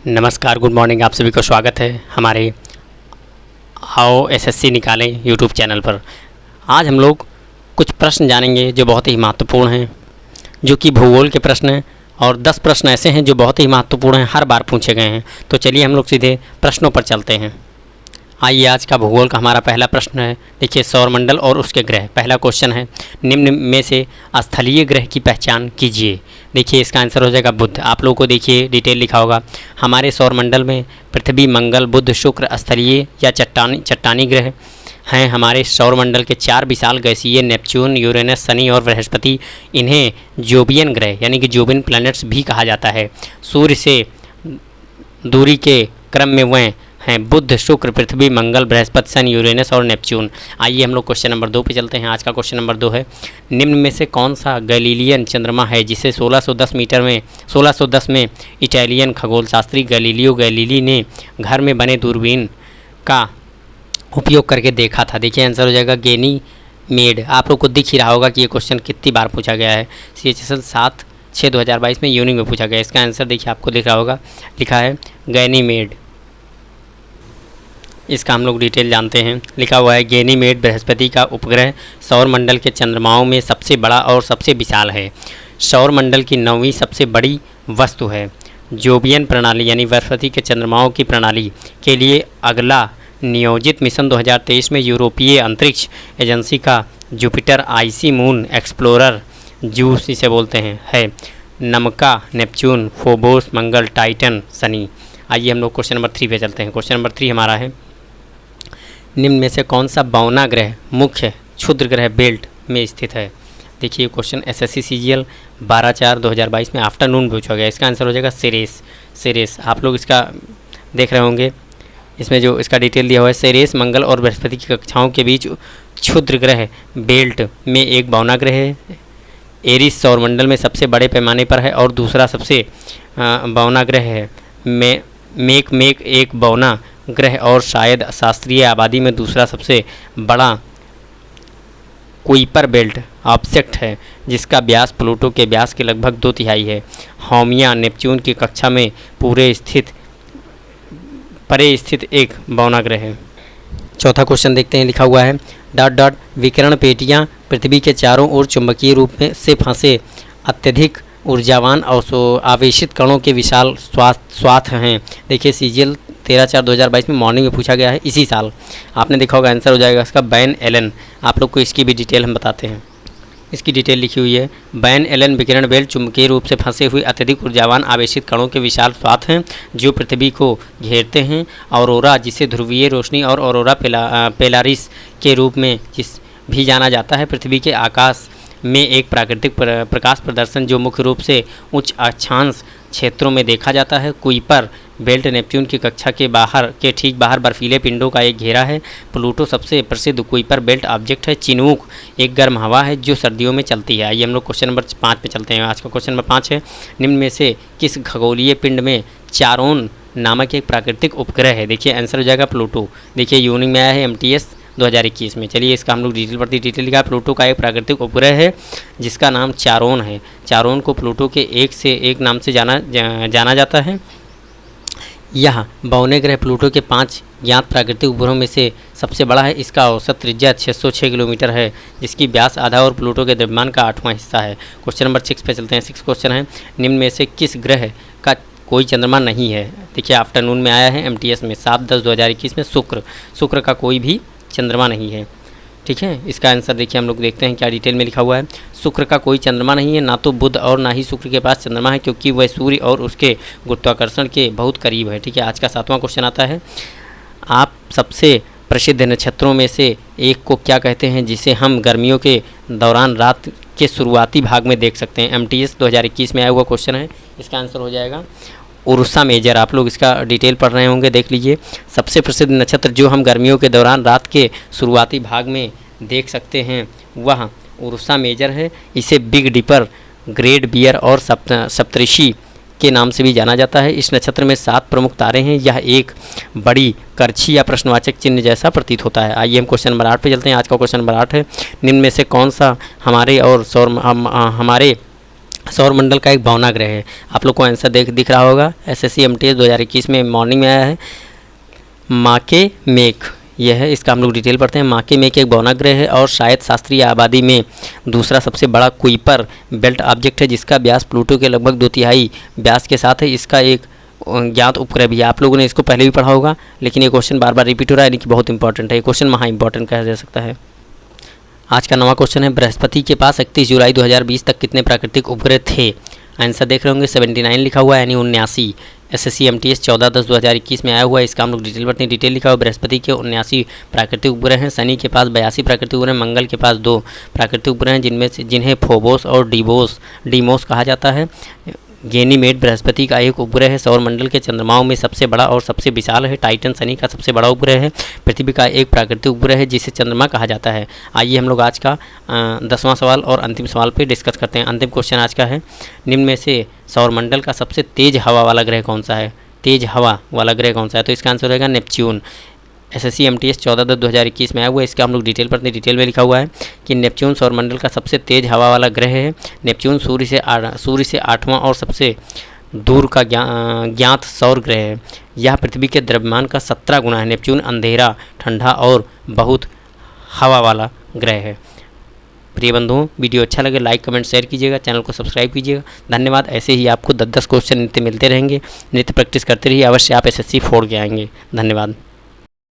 नमस्कार, good morning. आप सभी को स्वागत है हमारे आओ एसएससी निकालें यूट्यूब चैनल पर। आज हम लोग कुछ प्रश्न जानेंगे जो बहुत ही महत्वपूर्ण हैं, जो कि भूगोल के प्रश्न हैं और 10 प्रश्न ऐसे हैं जो बहुत ही महत्वपूर्ण हैं, हर बार पूछे गए हैं। तो चलिए हम लोग सीधे प्रश्नों पर चलते हैं। आइए, आज का भूगोल का हमारा पहला प्रश्न है। देखिए, सौरमंडल और उसके ग्रह। पहला क्वेश्चन है, निम्न में से स्थलीय ग्रह की पहचान कीजिए। देखिए, इसका आंसर हो जाएगा बुध। आप लोगों को देखिए डिटेल लिखा होगा। हमारे सौरमंडल में पृथ्वी, मंगल, बुध, शुक्र स्थलीय या चट्टानी ग्रह हैं। हमारे सौरमंडल के 4 विशाल गैसीय नेपच्यून, यूरेनस, शनि और बृहस्पति, इन्हें जोबियन ग्रह यानी कि जोबियन प्लैनेट्स भी कहा जाता है। सूर्य से दूरी के क्रम में वह हैं बुध, शुक्र, पृथ्वी, मंगल, बृहस्पति, शनि, यूरेनस और नेपच्यून। आइए हम लोग क्वेश्चन नंबर 2 पे चलते हैं। आज का क्वेश्चन नंबर 2 है, निम्न में से कौन सा गैलीलियन चंद्रमा है जिसे 1610 में इटालियन खगोलशास्त्री गैलीलियो गैलीली ने घर में बने दूरबीन का उपयोग करके देखा था। देखिए, आंसर हो जाएगा गैनीमेड। आप लोग को दिख ही रहा होगा कि ये क्वेश्चन कितनी बार पूछा गया है। CHSL 7/6/2022 में यूनिक में पूछा गया। इसका आंसर देखिए, आपको दिख रहा होगा, लिखा है गैनीमेड। इसका हम लोग डिटेल जानते हैं। लिखा हुआ है, गैनीमेड बृहस्पति का उपग्रह सौरमंडल के चंद्रमाओं में सबसे बड़ा और सबसे विशाल है। सौरमंडल की 9वीं सबसे बड़ी वस्तु है। जोबियन प्रणाली यानी बृहस्पति के चंद्रमाओं की प्रणाली के लिए अगला नियोजित मिशन 2023 में यूरोपीय अंतरिक्ष एजेंसी का Jupiter IC moon explorer, juice इसे बोलते हैं, है। नमका, नेपच्यून, फोबोस, मंगल, टाइटन, शनि। आइए हम लोग क्वेश्चन नंबर 3 पे चलते हैं। क्वेश्चन नंबर 3 हमारा है, निम्न में से कौन सा बौना ग्रह मुख्य क्षुद्र ग्रह बेल्ट में स्थित है। देखिए, क्वेश्चन SSC CGL 12/4/2022 में आफ्टरनून पूछा गया। इसका आंसर हो जाएगा सेरेस। आप लोग इसका देख रहे होंगे, इसमें जो इसका डिटेल दिया हुआ है, सेरेस मंगल और बृहस्पति की कक्षाओं के बीच क्षुद्र ग्रह बेल्ट में एक बौना ग्रह है। एरिस सौरमंडल में सबसे बड़े पैमाने पर है और दूसरा सबसे बौना ग्रह है। मेक एक बौना ग्रह और शायद शास्त्रीय आबादी में दूसरा सबसे बड़ा कुइपर बेल्ट ऑब्जेक्ट है, जिसका व्यास प्लूटो के व्यास के लगभग 2/3 है। हाउमिया नेपच्यून की कक्षा में परे स्थित एक बौना ग्रह है। चौथा क्वेश्चन देखते हैं। लिखा हुआ है, विकिरण पेटियाँ पृथ्वी के चारों ओर चुंबकीय रूप में से फंसे अत्यधिक ऊर्जावान और आवेशित कणों के विशाल स्वाथ हैं। देखिए, CGL 13/4/2022 में मॉर्निंग में पूछा गया है, इसी साल। आपने देखा होगा, आंसर हो जाएगा इसका बैन एलन। आप लोग को इसकी भी डिटेल हम बताते हैं। इसकी डिटेल लिखी हुई है, बैन एलन विकिरण बेल्ट चुंबकीय रूप से फंसे हुए अत्यधिक ऊर्जावान आवेशित कणों के विशाल स्वाथ हैं जो पृथ्वी को घेरते हैं। ऑरोरा, जिसे ध्रुवीय रोशनी और ऑरोरा पेलारिस के रूप में भी जाना जाता है, पृथ्वी के आकाश में एक प्राकृतिक प्रकाश प्रदर्शन जो मुख्य रूप से उच्च अक्षांश क्षेत्रों में देखा जाता है। कुइपर बेल्ट नेपच्यून की कक्षा के ठीक बाहर बर्फीले पिंडों का एक घेरा है। प्लूटो सबसे प्रसिद्ध कुइपर बेल्ट ऑब्जेक्ट है। चिनूक एक गर्म हवा है जो सर्दियों में चलती है। आइए हम लोग क्वेश्चन नंबर 5 पे चलते हैं। आज का क्वेश्चन नंबर 5 है, निम्न में से किस खगोलीय पिंड में चारोन नामक एक प्राकृतिक उपग्रह है। देखिए, आंसर हो जाएगा प्लूटो। देखिए, यूनिक में आया है MTS 2021 में। चलिए, इसका हम लोग डिटेल लिखा है। प्लूटो का एक प्राकृतिक उपग्रह है जिसका नाम चारोन है। चारोन को प्लूटो के एक नाम से जाना जाता है। यह बौने ग्रह प्लूटो के 5 ज्ञात प्राकृतिक उपग्रहों में से सबसे बड़ा है। इसका औसत त्रिज्या 606 किलोमीटर है, जिसकी व्यास आधा और प्लूटो के द्रव्यमान का 8वां हिस्सा है। क्वेश्चन नंबर 6 पे चलते हैं। 6 क्वेश्चन है, निम्न में से किस ग्रह का कोई चंद्रमा नहीं है। देखिए, आफ्टरनून में आया है MTS में 7/10/2021 में। शुक्र का कोई भी चंद्रमा नहीं है। ठीक है, इसका आंसर देखिए, हम लोग देखते हैं क्या डिटेल में लिखा हुआ है। शुक्र का कोई चंद्रमा नहीं है, ना तो बुध और ना ही शुक्र के पास चंद्रमा है, क्योंकि वह सूर्य और उसके गुरुत्वाकर्षण के बहुत करीब है। ठीक है, आज का 7वां क्वेश्चन आता है, आप सबसे प्रसिद्ध नक्षत्रों में से एक को क्या कहते हैं जिसे हम गर्मियों के दौरान रात के शुरुआती भाग में देख सकते हैं। MTS 2021 में आया हुआ क्वेश्चन है। इसका आंसर हो जाएगा उर्सा मेजर। आप लोग इसका डिटेल पढ़ रहे होंगे, देख लीजिए। सबसे प्रसिद्ध नक्षत्र जो हम गर्मियों के दौरान रात के शुरुआती भाग में देख सकते हैं वह उर्सा मेजर है। इसे बिग डिपर, ग्रेट बियर और सप्तऋषि के नाम से भी जाना जाता है। इस नक्षत्र में 7 प्रमुख तारे हैं। यह एक बड़ी करछी या प्रश्नवाचक चिन्ह जैसा प्रतीत होता है। आइए हम क्वेश्चन नंबर 8 पे चलते हैं। आज का क्वेश्चन नंबर 8 है, निम्न में से कौन सा हमारे सौरमंडल का एक भवना ग्रह है। आप लोग को आंसर दिख रहा होगा, एसएससी एमटीएस 2021 में मॉर्निंग में आया है। माके मेक, यह है, इसका हम लोग डिटेल पढ़ते हैं। माके मेक एक भवना ग्रह है और शायद शास्त्रीय आबादी में दूसरा सबसे बड़ा कुइपर बेल्ट ऑब्जेक्ट है, जिसका व्यास प्लूटो के लगभग 2/3 व्यास के साथ है। इसका एक ज्ञात उपग्रह भी है। आप लोगों ने इसको पहले भी पढ़ा होगा, लेकिन ये क्वेश्चन बार बार रिपीट हो रहा है, यानी कि बहुत इंपॉर्टेंट है। ये क्वेश्चन महा इंपॉर्टेंट कहा जा सकता है। आज का नवा क्वेश्चन है, बृहस्पति के पास 31 जुलाई 2020 तक कितने प्राकृतिक उपग्रह थे? आंसर देख रहे होंगे, 79 लिखा हुआ है, यानी 79। एसएससी एमटीएस 14/10/2021 में आया हुआ है। इसका हम लोग डिटेल पढ़ते हैं। डिटेल लिखा हुआ, बृहस्पति के 79 प्राकृतिक उपग्रह हैं। शनि के पास 82 प्राकृतिक उपग्रह हैं। मंगल के पास 2 प्राकृतिक उपग्रह हैं, जिन्हें फोबोस और डीमोस कहा जाता है। गैनीमेड बृहस्पति का एक उपग्रह है। सौरमंडल के चंद्रमाओं में सबसे बड़ा और सबसे विशाल है। टाइटन शनि का सबसे बड़ा उपग्रह है। पृथ्वी का एक प्राकृतिक उपग्रह है जिसे चंद्रमा कहा जाता है। आइए हम लोग आज का 10वां सवाल और अंतिम सवाल पे डिस्कस करते हैं। अंतिम क्वेश्चन आज का है, निम्न में से सौरमंडल का सबसे तेज हवा वाला ग्रह कौन सा है? तेज हवा वाला ग्रह कौन सा है? तो इसका आंसर रहेगा नेपच्यून। एसएससी एमटीएस 14/10/2021 में आया हुआ है। इसका हम लोग डिटेल पढ़ते हैं। डिटेल में लिखा हुआ है कि नेपच्यून सौरमंडल का सबसे तेज हवा वाला ग्रह है। नेपच्यून सूर्य से 8वां और सबसे दूर का ज्ञात सौर ग्रह है। यह पृथ्वी के द्रव्यमान का 17 गुना है। नेपच्यून अंधेरा, ठंडा और बहुत हवा वाला ग्रह है। प्रिय बंधुओं, वीडियो अच्छा लगे लाइक कमेंट शेयर कीजिएगा, चैनल को सब्सक्राइब कीजिएगा। धन्यवाद। ऐसे ही आपको 10-10 क्वेश्चन नित्य मिलते रहेंगे। नित्य प्रैक्टिस करते रहिए, अवश्य आप एसएससी फोड़ के आएंगे। धन्यवाद।